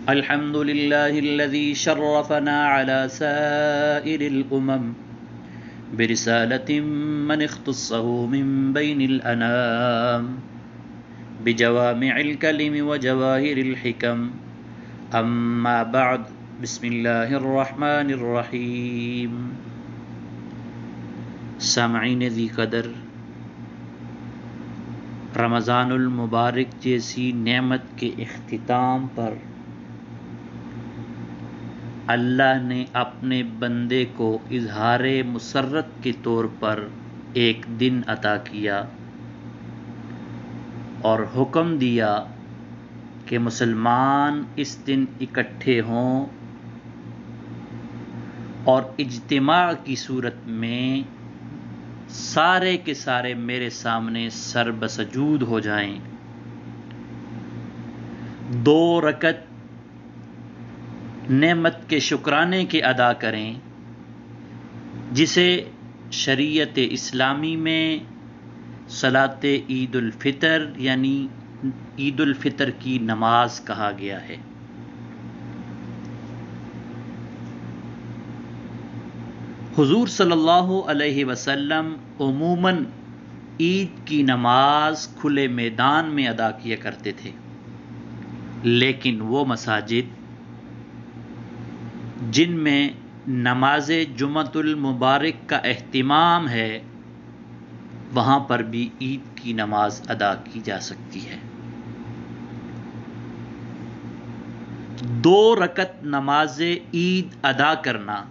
الحمد لله الذي شرفنا على سائر الأمم برسالة من اختصه من بين الأنام بجوامع الكلم وجواهر الحكم. أما بعد، بسم الله الرحمن الرحيم. سامعین ذی قدر، رمضان المبارک جیسی نعمت کے اختتام پر اللہ نے اپنے بندے کو اظہار مسرت کے طور پر ایک دن عطا کیا اور حکم دیا کہ مسلمان اس دن اکٹھے ہوں اور اجتماع کی صورت میں سارے کے سارے میرے سامنے سر بسجود ہو جائیں، 2 رکعت نعمت کے شکرانے کے ادا کریں، جسے شریعت اسلامی میں صلاۃ عید الفطر یعنی عید الفطر کی نماز کہا گیا ہے۔ حضور صلی اللہ علیہ وسلم عموماً عید کی نماز کھلے میدان میں ادا کیا کرتے تھے، لیکن وہ مساجد جن میں نماز جمعۃ المبارک کا اہتمام ہے وہاں پر بھی عید کی نماز ادا کی جا سکتی ہے۔ 2 رکعت نماز عید ادا کرنا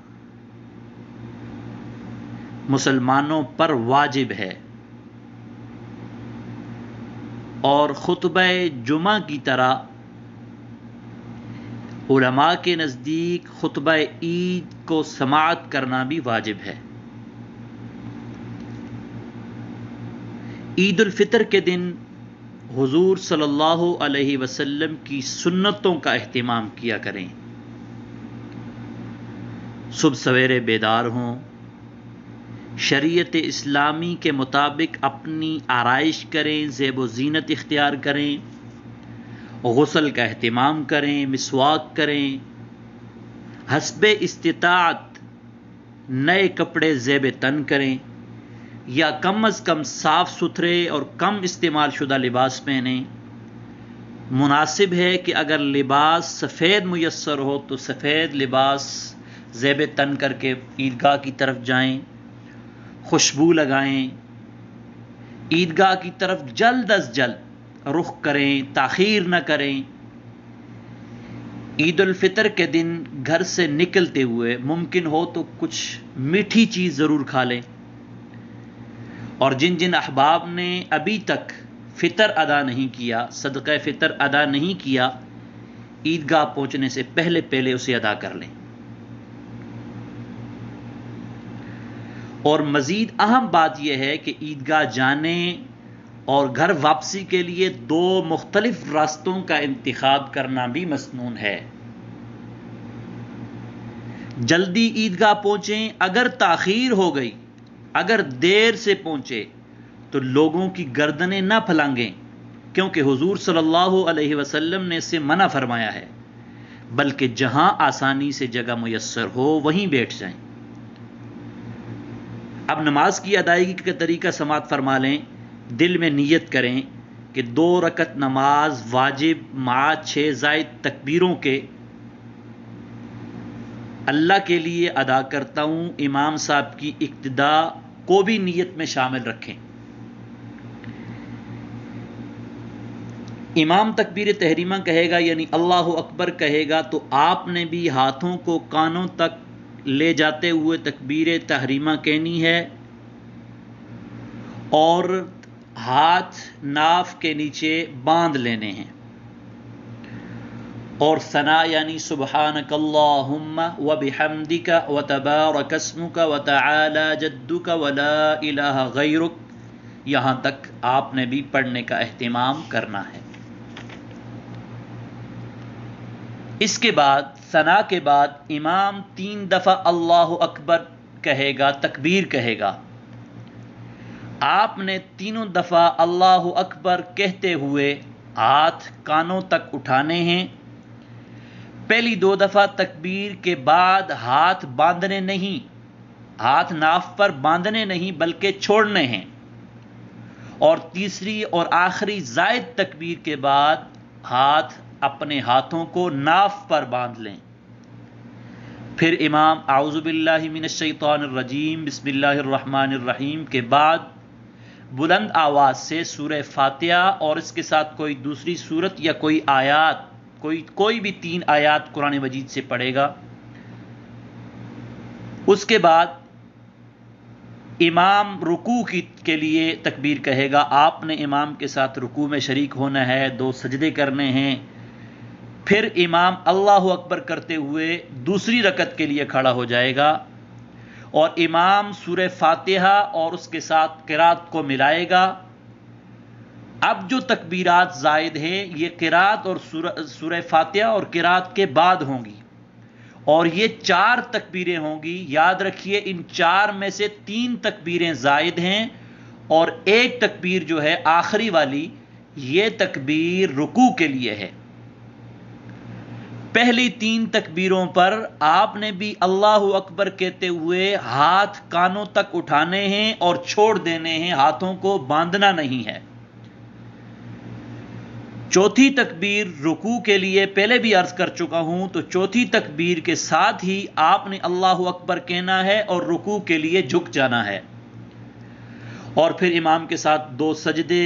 مسلمانوں پر واجب ہے، اور خطبہ جمعہ کی طرح علماء کے نزدیک خطبہ عید کو سماعت کرنا بھی واجب ہے۔ عید الفطر کے دن حضور صلی اللہ علیہ وسلم کی سنتوں کا اہتمام کیا کریں۔ صبح سویرے بیدار ہوں، شریعت اسلامی کے مطابق اپنی آرائش کریں، زیب و زینت اختیار کریں، غسل کا اہتمام کریں، مسواک کریں، حسب استطاعت نئے کپڑے زیب تن کریں یا کم از کم صاف ستھرے اور کم استعمال شدہ لباس پہنیں۔ مناسب ہے کہ اگر لباس سفید میسر ہو تو سفید لباس زیب تن کر کے عیدگاہ کی طرف جائیں، خوشبو لگائیں، عیدگاہ کی طرف جلد از جلد رخ کریں، تاخیر نہ کریں۔ عید الفطر کے دن گھر سے نکلتے ہوئے ممکن ہو تو کچھ میٹھی چیز ضرور کھا لیں، اور جن جن احباب نے ابھی تک فطر ادا نہیں کیا، صدقہ فطر ادا نہیں کیا، عیدگاہ پہنچنے سے پہلے اسے ادا کر لیں۔ اور مزید اہم بات یہ ہے کہ عیدگاہ جانے اور گھر واپسی کے لیے 2 مختلف راستوں کا انتخاب کرنا بھی مسنون ہے۔ جلدی عیدگاہ پہنچیں، اگر تاخیر ہو گئی، اگر دیر سے پہنچے تو لوگوں کی گردنیں نہ پھلانگیں، کیونکہ حضور صلی اللہ علیہ وسلم نے اسے منع فرمایا ہے، بلکہ جہاں آسانی سے جگہ میسر ہو وہیں بیٹھ جائیں۔ اب نماز کی ادائیگی کا طریقہ سماعت فرما لیں۔ دل میں نیت کریں کہ 2 رکعت نماز واجب مع 6 زائد تکبیروں کے اللہ کے لیے ادا کرتا ہوں۔ امام صاحب کی اقتدا کو بھی نیت میں شامل رکھیں۔ امام تکبیر تحریمہ کہے گا یعنی اللہ اکبر کہے گا تو آپ نے بھی ہاتھوں کو کانوں تک لے جاتے ہوئے تکبیر تحریمہ کہنی ہے، اور ہاتھ ناف کے نیچے باندھ لینے ہیں، اور ثنا یعنی سبحانک اللہم وبحمدک وتبارک اسمک وتعالی جدک ولا الہ غیرک، یہاں تک آپ نے بھی پڑھنے کا اہتمام کرنا ہے۔ اس کے بعد ثنا کے بعد امام 3 دفعہ اللہ اکبر کہے گا، تکبیر کہے گا۔ آپ نے تینوں دفعہ اللہ اکبر کہتے ہوئے ہاتھ کانوں تک اٹھانے ہیں، پہلی 2 دفعہ تکبیر کے بعد ہاتھ باندھنے نہیں، ہاتھ ناف پر باندھنے نہیں بلکہ چھوڑنے ہیں، اور تیسری اور آخری زائد تکبیر کے بعد ہاتھ اپنے ہاتھوں کو ناف پر باندھ لیں۔ پھر امام اعوذ باللہ من الشیطان الرجیم بسم اللہ الرحمن الرحیم کے بعد بلند آواز سے سورہ فاتحہ اور اس کے ساتھ کوئی دوسری سورت یا کوئی آیات، کوئی بھی 3 آیات قرآن مجید سے پڑھے گا۔ اس کے بعد امام رکوع کے لیے تکبیر کہے گا، آپ نے امام کے ساتھ رکوع میں شریک ہونا ہے، 2 سجدے کرنے ہیں۔ پھر امام اللہ اکبر کرتے ہوئے دوسری رکعت کے لیے کھڑا ہو جائے گا، اور امام سورہ فاتحہ اور اس کے ساتھ قرات کو ملائے گا۔ اب جو تکبیرات زائد ہیں یہ قرات اور سورہ فاتحہ اور قرات کے بعد ہوں گی، اور یہ 4 تکبیریں ہوں گی۔ یاد رکھیے ان 4 میں سے 3 تکبیریں زائد ہیں، اور ایک تکبیر جو ہے آخری والی یہ تکبیر رکوع کے لیے ہے۔ پہلی 3 تکبیروں پر آپ نے بھی اللہ اکبر کہتے ہوئے ہاتھ کانوں تک اٹھانے ہیں اور چھوڑ دینے ہیں، ہاتھوں کو باندھنا نہیں ہے۔ چوتھی تکبیر رکوع کے لیے پہلے بھی عرض کر چکا ہوں، تو چوتھی تکبیر کے ساتھ ہی آپ نے اللہ اکبر کہنا ہے اور رکوع کے لیے جھک جانا ہے، اور پھر امام کے ساتھ 2 سجدے،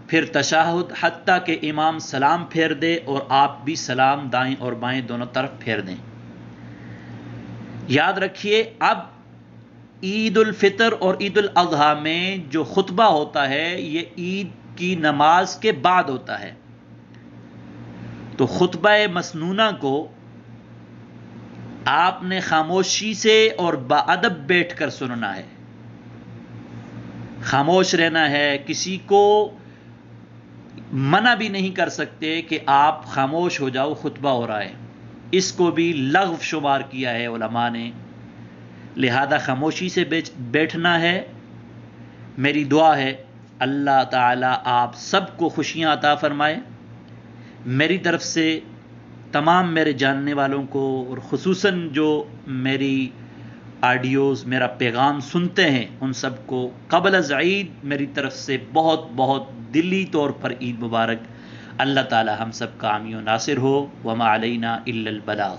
پھر تشہد، حتیٰ کہ امام سلام پھیر دے اور آپ بھی سلام دائیں اور بائیں دونوں طرف پھیر دیں۔ یاد رکھیے اب عید الفطر اور عید الاضحیٰ میں جو خطبہ ہوتا ہے یہ عید کی نماز کے بعد ہوتا ہے، تو خطبہ مسنونہ کو آپ نے خاموشی سے اور باادب بیٹھ کر سننا ہے، خاموش رہنا ہے، کسی کو منع بھی نہیں کر سکتے کہ آپ خاموش ہو جاؤ، خطبہ ہو رہا ہے، اس کو بھی لغو شمار کیا ہے علماء نے، لہذا خاموشی سے بیٹھنا ہے۔ میری دعا ہے اللہ تعالی آپ سب کو خوشیاں عطا فرمائے۔ میری طرف سے تمام میرے جاننے والوں کو، اور خصوصاً جو میری آڈیوز، میرا پیغام سنتے ہیں، ان سب کو قبل از عید میری طرف سے بہت بہت دلی طور پر عید مبارک۔ اللہ تعالی ہم سب کا حامی و ناصر ہو، وما علینا الا البلاغ۔